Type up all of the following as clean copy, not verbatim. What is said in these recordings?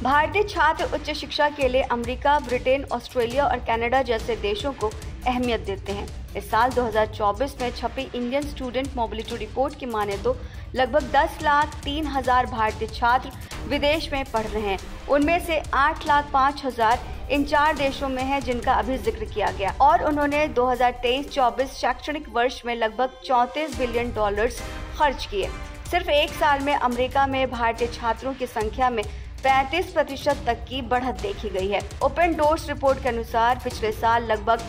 भारतीय छात्र उच्च शिक्षा के लिए अमेरिका, ब्रिटेन, ऑस्ट्रेलिया और कनाडा जैसे देशों को अहमियत देते हैं। इस साल 2024 में छपी इंडियन स्टूडेंट मोबिलिटी रिपोर्ट की माने तो लगभग 10,03,000 भारतीय छात्र विदेश में पढ़ रहे हैं। उनमें से 8,05,000 इन 4 देशों में हैं जिनका अभी जिक्र किया गया और उन्होंने 2023-24 शैक्षणिक वर्ष में लगभग $34 बिलियन खर्च किए। सिर्फ एक साल में अमेरिका में भारतीय छात्रों की संख्या में 35% तक की बढ़त देखी गई है। ओपन डोर्स रिपोर्ट के अनुसार पिछले साल लगभग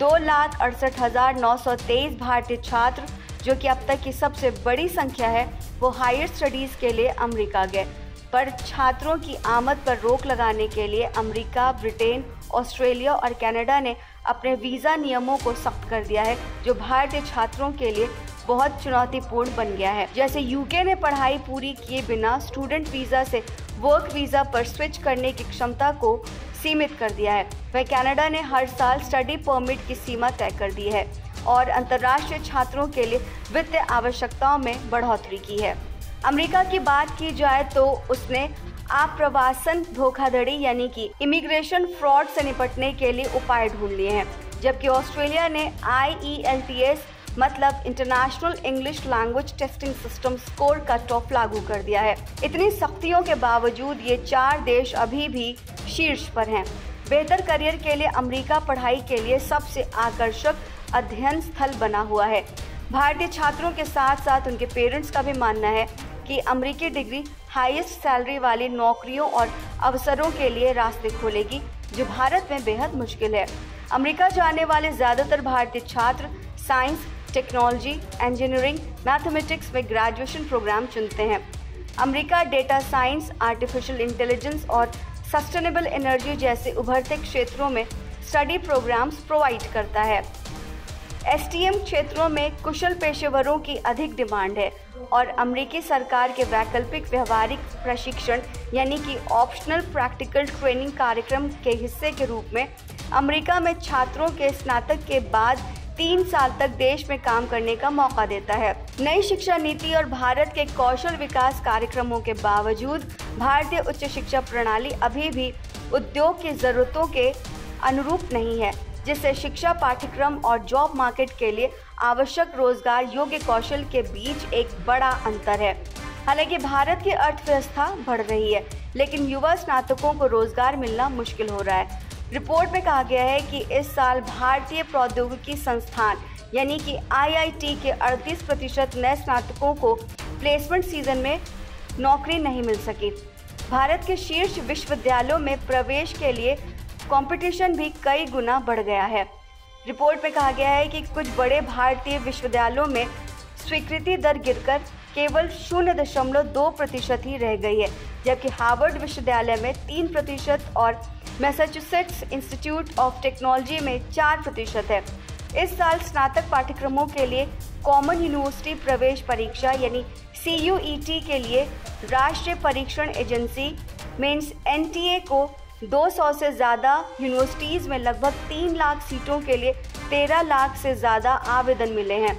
2,68,923 भारतीय छात्र, जो कि अब तक की सबसे बड़ी संख्या है, वो हायर स्टडीज के लिए अमेरिका गए। पर छात्रों की आमद पर रोक लगाने के लिए अमेरिका, ब्रिटेन, ऑस्ट्रेलिया और कनाडा ने अपने वीज़ा नियमों को सख्त कर दिया है, जो भारतीय छात्रों के लिए बहुत चुनौतीपूर्ण बन गया है। जैसे यूके ने पढ़ाई पूरी किए बिना स्टूडेंट वीज़ा से वर्क वीज़ा पर स्विच करने की क्षमता को सीमित कर दिया है। वह कनाडा ने हर साल स्टडी परमिट की सीमा तय कर दी है और अंतर्राष्ट्रीय छात्रों के लिए वित्तीय आवश्यकताओं में बढ़ोतरी की है। अमेरिका की बात की जाए तो उसने आप्रवासन धोखाधड़ी यानी कि इमिग्रेशन फ्रॉड से निपटने के लिए उपाय ढूंढ लिए हैं, जबकि ऑस्ट्रेलिया ने IELTS मतलब international English language testing system score का टॉप लागू कर दिया है। इतनी सख्तियों के बावजूद ये 4 देश अभी भी शीर्ष पर हैं। बेहतर करियर के लिए अमेरिका पढ़ाई के लिए सबसे आकर्षक अध्ययन स्थल बना हुआ है। भारतीय छात्रों के साथ साथ उनके पेरेंट्स का भी मानना है कि अमेरिकी डिग्री हाईएस्ट सैलरी वाली नौकरियों और अवसरों के लिए रास्ते खोलेगी, जो भारत में बेहद मुश्किल है। अमेरिका जाने वाले ज़्यादातर भारतीय छात्र साइंस, टेक्नोलॉजी, इंजीनियरिंग, मैथमेटिक्स में ग्रेजुएशन प्रोग्राम चुनते हैं। America data science, artificial intelligence और सस्टेनेबल एनर्जी जैसे उभरते क्षेत्रों में स्टडी प्रोग्राम्स प्रोवाइड करता है। STEM क्षेत्रों में कुशल पेशेवरों की अधिक डिमांड है और अमेरिकी सरकार के वैकल्पिक व्यवहारिक प्रशिक्षण यानी कि ऑप्शनल प्रैक्टिकल ट्रेनिंग कार्यक्रम के हिस्से के रूप में अमेरिका में छात्रों के स्नातक के बाद 3 साल तक देश में काम करने का मौका देता है। नई शिक्षा नीति और भारत के कौशल विकास कार्यक्रमों के बावजूद भारतीय उच्च शिक्षा प्रणाली अभी भी उद्योग की ज़रूरतों के अनुरूप नहीं है, जिससे शिक्षा पाठ्यक्रम और जॉब मार्केट के लिए आवश्यक रोजगार योग्य कौशल के बीच एक बड़ा अंतर है। हालांकि भारत की अर्थव्यवस्था बढ़ रही है, लेकिन युवा स्नातकों को रोजगार मिलना मुश्किल हो रहा है। रिपोर्ट में कहा गया है कि इस साल भारतीय प्रौद्योगिकी संस्थान यानी कि IIT के 38% नए स्नातकों को प्लेसमेंट सीजन में नौकरी नहीं मिल सकी। भारत के शीर्ष विश्वविद्यालयों में प्रवेश के लिए कंपटीशन भी कई गुना बढ़ गया है। रिपोर्ट में कहा गया है कि कुछ बड़े भारतीय विश्वविद्यालयों में स्वीकृति दर गिरकर केवल 0.2% ही रह गई है, जबकि हार्वर्ड विश्वविद्यालय में 3% और मैसाचुसेट्स इंस्टीट्यूट ऑफ टेक्नोलॉजी में 4% है। इस साल स्नातक पाठ्यक्रमों के लिए कॉमन यूनिवर्सिटी प्रवेश परीक्षा यानी CUET के लिए राष्ट्रीय परीक्षण एजेंसी मीन्स NTA को 200 से ज़्यादा यूनिवर्सिटीज़ में लगभग 3 लाख सीटों के लिए 13 लाख से ज़्यादा आवेदन मिले हैं,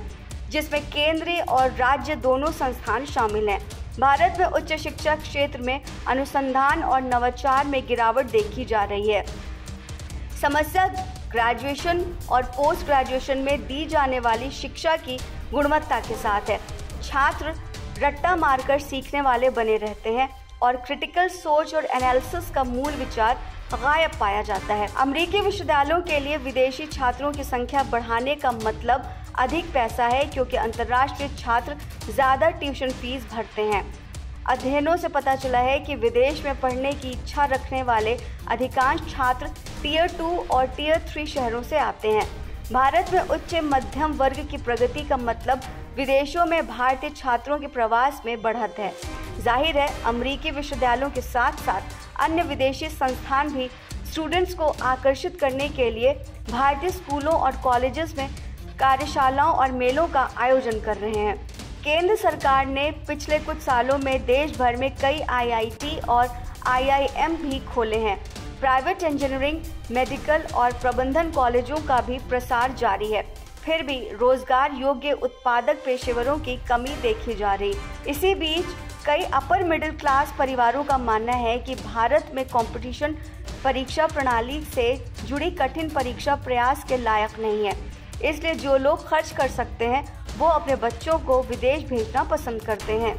जिसमें केंद्रीय और राज्य दोनों संस्थान शामिल हैं। भारत में उच्च शिक्षा क्षेत्र में अनुसंधान और नवाचार में गिरावट देखी जा रही है। समस्या ग्रेजुएशन और पोस्ट ग्रेजुएशन में दी जाने वाली शिक्षा की गुणवत्ता के साथ है। छात्र रट्टा मारकर सीखने वाले बने रहते हैं और क्रिटिकल सोच और एनालिसिस का मूल विचार गायब पाया जाता है। अमेरिकी विश्वविद्यालयों के लिए विदेशी छात्रों की संख्या बढ़ाने का मतलब अधिक पैसा है, क्योंकि अंतर्राष्ट्रीय छात्र ज़्यादा ट्यूशन फीस भरते हैं। अध्ययनों से पता चला है कि विदेश में पढ़ने की इच्छा रखने वाले अधिकांश छात्र Tier 2 और Tier 3 शहरों से आते हैं। भारत में उच्च मध्यम वर्ग की प्रगति का मतलब विदेशों में भारतीय छात्रों के प्रवास में बढ़त है। जाहिर है, अमेरिकी विश्वविद्यालयों के साथ साथ अन्य विदेशी संस्थान भी स्टूडेंट्स को आकर्षित करने के लिए भारतीय स्कूलों और कॉलेजेस में कार्यशालाओं और मेलों का आयोजन कर रहे हैं। केंद्र सरकार ने पिछले कुछ सालों में देश भर में कई IIT और IIM भी खोले हैं। प्राइवेट इंजीनियरिंग, मेडिकल और प्रबंधन कॉलेजों का भी प्रसार जारी है। फिर भी रोजगार योग्य उत्पादक पेशेवरों की कमी देखी जा रही। इसी बीच कई अपर मिडिल क्लास परिवारों का मानना है कि भारत में कंपटीशन परीक्षा प्रणाली से जुड़ी कठिन परीक्षा प्रयास के लायक नहीं है। इसलिए जो लोग खर्च कर सकते हैं वो अपने बच्चों को विदेश भेजना पसंद करते हैं।